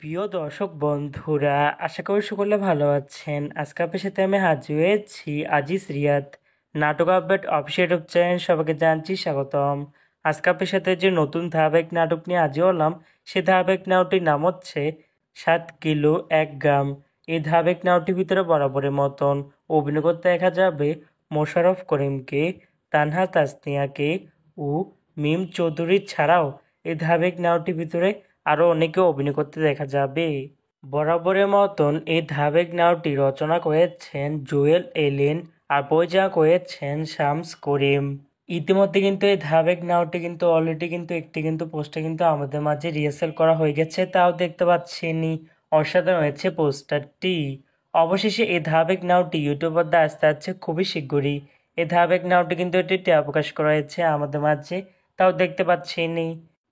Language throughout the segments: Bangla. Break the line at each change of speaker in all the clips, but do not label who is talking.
প্রিয় দর্শক বন্ধুরা, আশা করি সকলে ভালো আছেন। আজকে আপনার সাথে আমি হাজির হয়েছি আজিজ রিয়াদ নাটক আপডেট অফিসিয়াল ইউটিউব চ্যানেল। সবাইকে জানছি স্বাগতম। আজকে আপনার সাথে যে নতুন ধারাবাহিক নাটক নিয়ে হাজির হলাম, সে ধারাবাহিক নাটকটির নাম হচ্ছে 7 কিলো 1 গ্রাম। এই ধারাবাহিক নাটকটির ভিতরে বরাবরের মতন অভিনয় করতে দেখা যাবে মোশাররফ করিমকে, তানহা তাসনিয়াকে ও মিম চৌধুরী ছাড়াও এই ধারাবাহিক নাটকটির ভিতরে আরও অনেকে অভিনয় করতে দেখা যাবে। বরাবরের মতন এই ধারাবাহিক নাটকটি রচনা করেছেন জুয়েল এলিন আর পরিচালনা করেছেন শামস করিম। ইতিমধ্যে কিন্তু এই ধারাবাহিক নাটকটি কিন্তু অলরেডি কিন্তু একটি কিন্তু পোস্টার কিন্তু আমাদের মাঝে রিহার্সাল করা হয়ে গেছে, তাও দেখতে পাচ্ছেনি। অসাধারণ হয়েছে পোস্টারটি। অবশেষে এই ধারাবাহিক নাটকটি ইউটিউব পর্দায় আসতে যাচ্ছে খুবই শীঘ্রই। এই ধারাবাহিক নাটকটি কিন্তু এটি প্রকাশ করা হয়েছে আমাদের মাঝে, তাও দেখতে পাচ্ছেনি।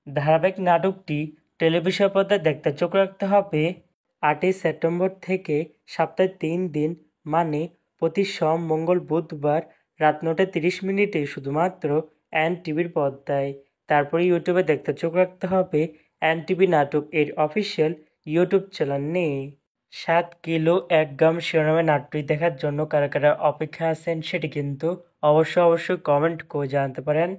ধারাবাহিক নাটকটি টেলিভিশন পর্দায় দেখতে চোখ রাখতে হবে 8ই সেপ্টেম্বর থেকে সপ্তাহে 3 দিন, মানে প্রতি সোম, মঙ্গল, বুধবার রাত 9:30 শুধুমাত্র এনটিভির পর্দায়। তারপরে ইউটিউবে দেখতে চোখ রাখতে হবে এনটিভি নাটক এর অফিসিয়াল ইউটিউব চ্যানেলে। 7 কিলো 1 গ্রাম শিরোনামে নাটকটি দেখার জন্য কারা কারা অপেক্ষা আছেন সেটি কিন্তু অবশ্যই কমেন্ট করে জানাতে পারেন।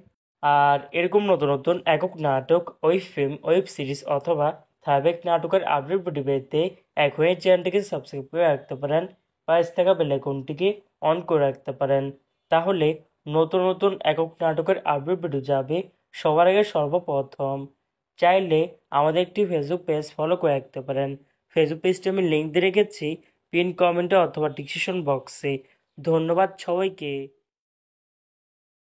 আর এরকম নতুন নতুন একক নাটক, ওয়েব ফিল্ম, ওয়েব সিরিজ অথবা ধারাবাহিক নাটকের আপডেট ভিডিও পেতে এখনই চ্যানেলটিকে সাবস্ক্রাইব করে রাখতে পারেন, পাশে থাকা বেল আইকনটিকে অন করে রাখতে পারেন। তাহলে নতুন নতুন একক নাটকের আপডেট ভিডিও যাবে সবার আগে সর্বপ্রথম। চাইলে আমাদের একটি ফেসবুক পেজ ফলো করে রাখতে পারেন। ফেসবুক পেজটি আমি লিঙ্ক দিয়ে রেখেছি পিন কমেন্টে অথবা ডিসক্রিপশন বক্সে। ধন্যবাদ সবাইকে।